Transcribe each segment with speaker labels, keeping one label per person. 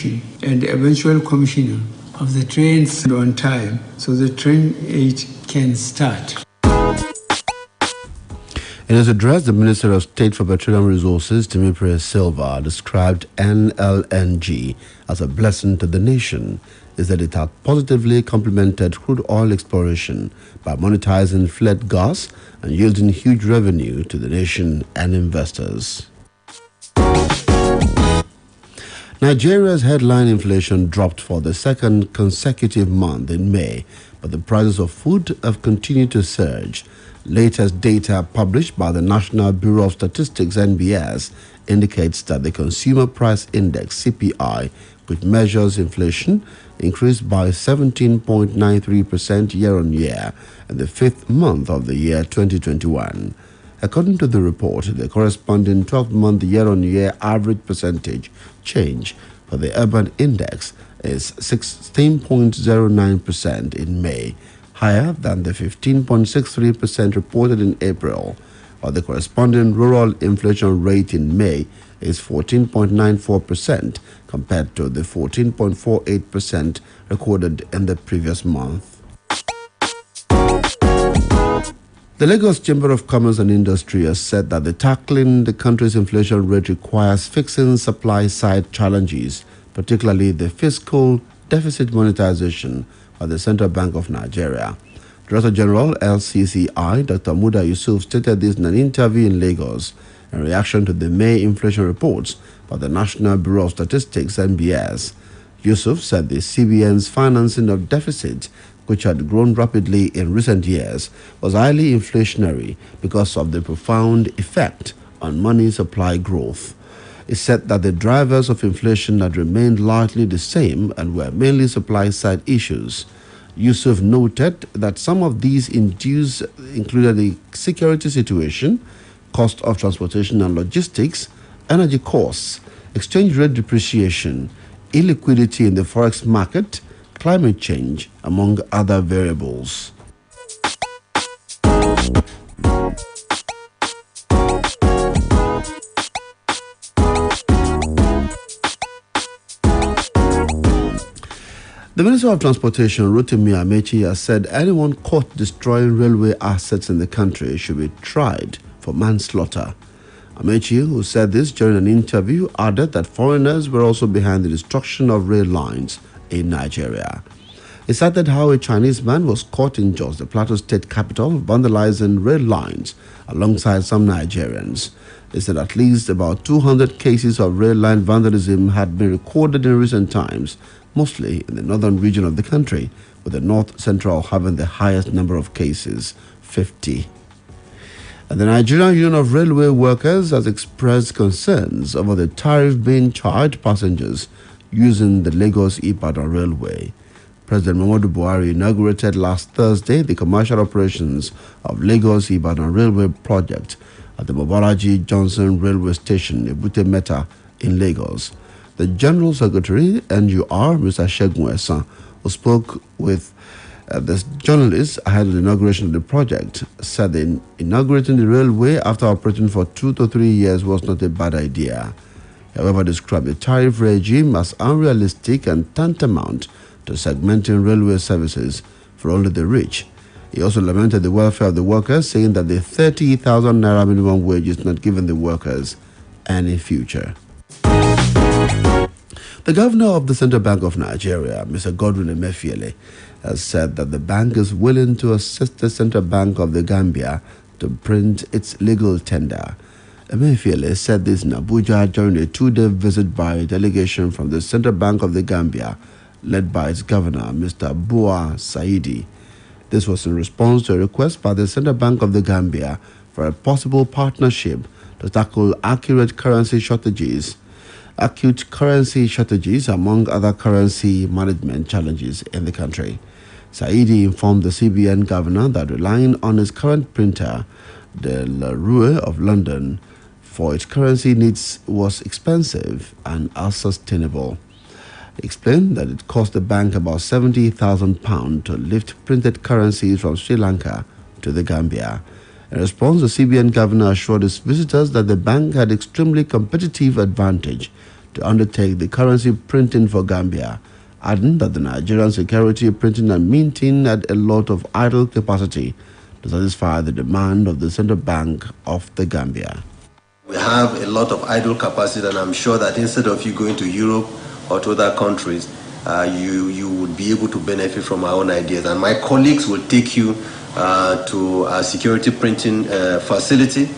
Speaker 1: operation and the eventual commissioning of the trains on time so the train 8 can start.
Speaker 2: In his address, the Minister of State for Petroleum Resources, Timothy Silva, described NLNG as a blessing to the nation. He said it had positively complemented crude oil exploration by monetizing fled gas and yielding huge revenue to the nation and investors. Nigeria's headline inflation dropped for the second consecutive month in May, but the prices of food have continued to surge. Latest data published by the National Bureau of Statistics (NBS) indicates that the Consumer Price Index (CPI), which measures inflation, increased by 17.93% year-on-year in the fifth month of the year 2021. According to the report, the corresponding 12-month year-on-year average percentage change for the urban index is 16.09% in May, higher than the 15.63% reported in April, while the corresponding rural inflation rate in May is 14.94% compared to the 14.48% recorded in the previous month. The Lagos Chamber of Commerce and Industry has said that tackling the country's inflation rate requires fixing supply-side challenges, particularly the fiscal deficit monetization by the Central Bank of Nigeria. Director General LCCI, Dr. Muda Yusuf, stated this in an interview in Lagos in reaction to the May inflation reports by the National Bureau of Statistics (NBS). Yusuf said the CBN's financing of deficit, which had grown rapidly in recent years, was highly inflationary because of the profound effect on money supply growth. He said that the drivers of inflation had remained largely the same and were mainly supply-side issues. Yusuf noted that some of these included the security situation, cost of transportation and logistics, energy costs, exchange rate depreciation, illiquidity in the forex market, climate change, among other variables. The Minister of Transportation, Rotimi Amechi, has said anyone caught destroying railway assets in the country should be tried for manslaughter. Amechi, who said this during an interview, added that foreigners were also behind the destruction of rail lines in Nigeria. He cited how a Chinese man was caught in Jos, the Plateau State capital, vandalizing rail lines alongside some Nigerians. He said at least about 200 cases of rail line vandalism had been recorded in recent times, mostly in the northern region of the country, with the North Central having the highest number of cases, 50. And the Nigerian Union of Railway Workers has expressed concerns over the tariff being charged passengers using the Lagos-Ibadan Railway. President Muhammadu Buhari inaugurated last Thursday the commercial operations of Lagos-Ibadan Railway project at the Mobolaji Johnson Railway Station, Ebute Metta, in Lagos. The General Secretary, NUR, Mr. Segun Esan, who spoke with the journalists ahead of the inauguration of the project, said that inaugurating the railway after operating for 2 to 3 years was not a bad idea. However, described the tariff regime as unrealistic and tantamount to segmenting railway services for only the rich. He also lamented the welfare of the workers, saying that the 30,000 naira minimum wage is not giving the workers any future. The governor of the Central Bank of Nigeria, Mr. Godwin Emefiele, has said that the bank is willing to assist the Central Bank of the Gambia to print its legal tender. Emefiele said this in Abuja during a 2-day visit by a delegation from the Central Bank of the Gambia, led by its governor, Mr. Bua Saidi. This was in response to a request by the Central Bank of the Gambia for a possible partnership to tackle acute currency shortages, among other currency management challenges in the country. Saidi informed the CBN governor that relying on his current printer, the La Rue of London, for its currency needs was expensive and unsustainable. He explained that it cost the bank about £70,000 to lift printed currencies from Sri Lanka to the Gambia. In response, the CBN governor assured his visitors that the bank had extremely competitive advantage to undertake the currency printing for Gambia, adding that the Nigerian security printing and minting had a lot of idle capacity to satisfy the demand of the Central Bank of the Gambia.
Speaker 3: We have a lot of idle capacity, and I'm sure that instead of you going to Europe or to other countries, you would be able to benefit from our own ideas. And my colleagues will take you to our security printing facility.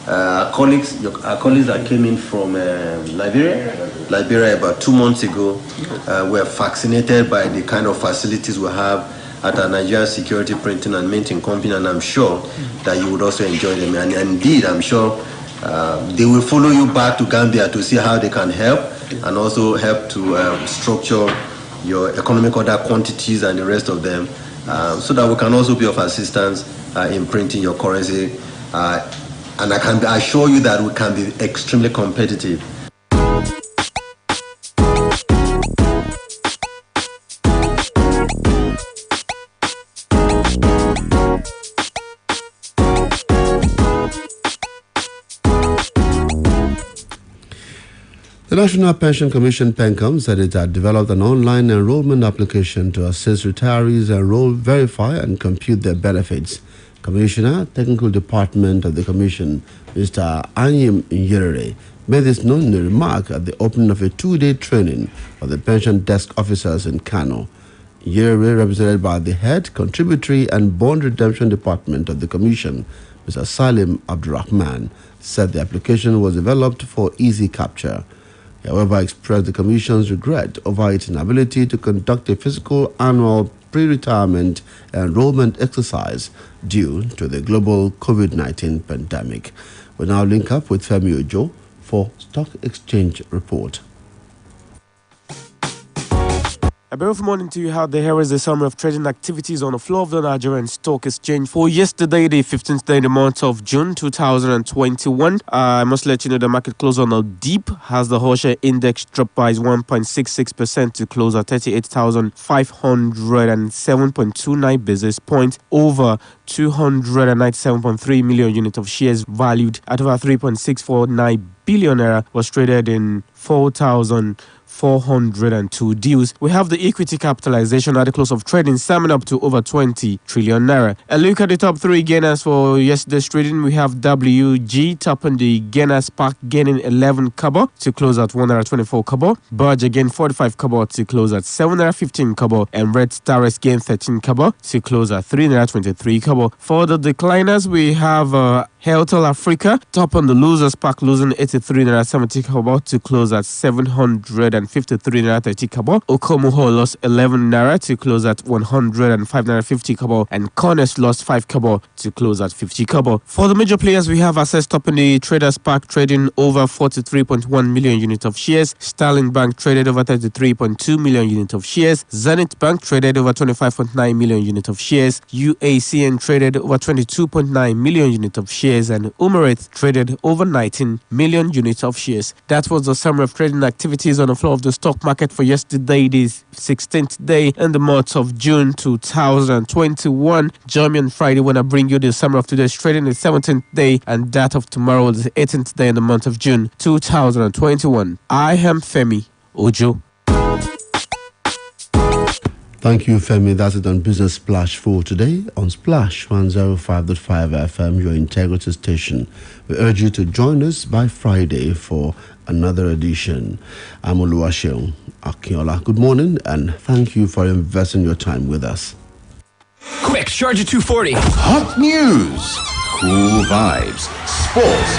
Speaker 3: Our colleagues that came in from Liberia about 2 months ago were vaccinated by the kind of facilities we have at our Nigerian security printing and minting company, and I'm sure that you would also enjoy them. And indeed, I'm sure they will follow you back to Gambia to see how they can help and also help to structure your economic order quantities and the rest of them, so that we can also be of assistance in printing your currency. And I can assure you that we can be extremely competitive.
Speaker 2: The National Pension Commission (PENCOM) said it had developed an online enrollment application to assist retirees enroll, verify, and compute their benefits. Commissioner, Technical Department of the Commission, Mr. Anyim Nyerere, made this known in a remark at the opening of a 2-day training for the pension desk officers in Kano. Nyerere, represented by the Head, Contributory and Bond Redemption Department of the Commission, Mr. Salim Abdurrahman, said the application was developed for easy capture. He, however, expressed the Commission's regret over its inability to conduct a physical annual pre-retirement enrollment exercise due to the global COVID-19 pandemic. We now link up with Femi Ojo for Stock Exchange Report.
Speaker 4: A beautiful morning to you out there. Here is the summary of trading activities on the floor of the Nigerian Stock Exchange for yesterday, the 15th day in the month of June 2021. I must let you know the market closed on a dip as the whole share index dropped by 1.66% to close at 38,507.29 basis points over 297.3 million units of shares valued at over 3.649 billion naira was traded in 4,402 deals. We have the equity capitalization at the close of trading summing up to over 20 trillion naira. A look at the top three gainers for yesterday's trading. We have WG topping the gainers pack, gaining 11 kobo to close at 124 kobo. Budge again 45 kobo to close at 715 kobo, and Red Star gain 13 kobo to close at 323 kobo. For the decliners, we have Heltel Africa top on the losers pack, losing 83 naira 70 kobo to close at 753 naira 30 kobo. Okomuho lost 11 naira to close at 105 naira 50 kobo, and Cornes lost 5 kobo to close at 50 kobo. For the major players, we have Access topping the traders pack, trading over 43.1 million units of shares. Sterling Bank traded over 33.2 million units of shares. Zenith Bank traded over 25.9 million units of shares. UACN traded over 22.9 million units of shares, and Umaret traded over 19 million units of shares. That was the summary of trading activities on the floor of the stock market for yesterday, the 16th day in the month of June 2021. Join me on Friday when I bring you the summary of today's trading, the 17th day, and that of tomorrow, the 18th day in the month of June 2021. I am Femi Ojo.
Speaker 2: Thank you, Femi. That's it on Business Splash for today on Splash 105.5 FM, your integrity station. We urge you to join us by Friday for another edition. I'm Oluwaseun Akinola. Good morning, and thank you for investing your time with us.
Speaker 5: Quick, charge at 240.
Speaker 6: Hot news, cool vibes, sports.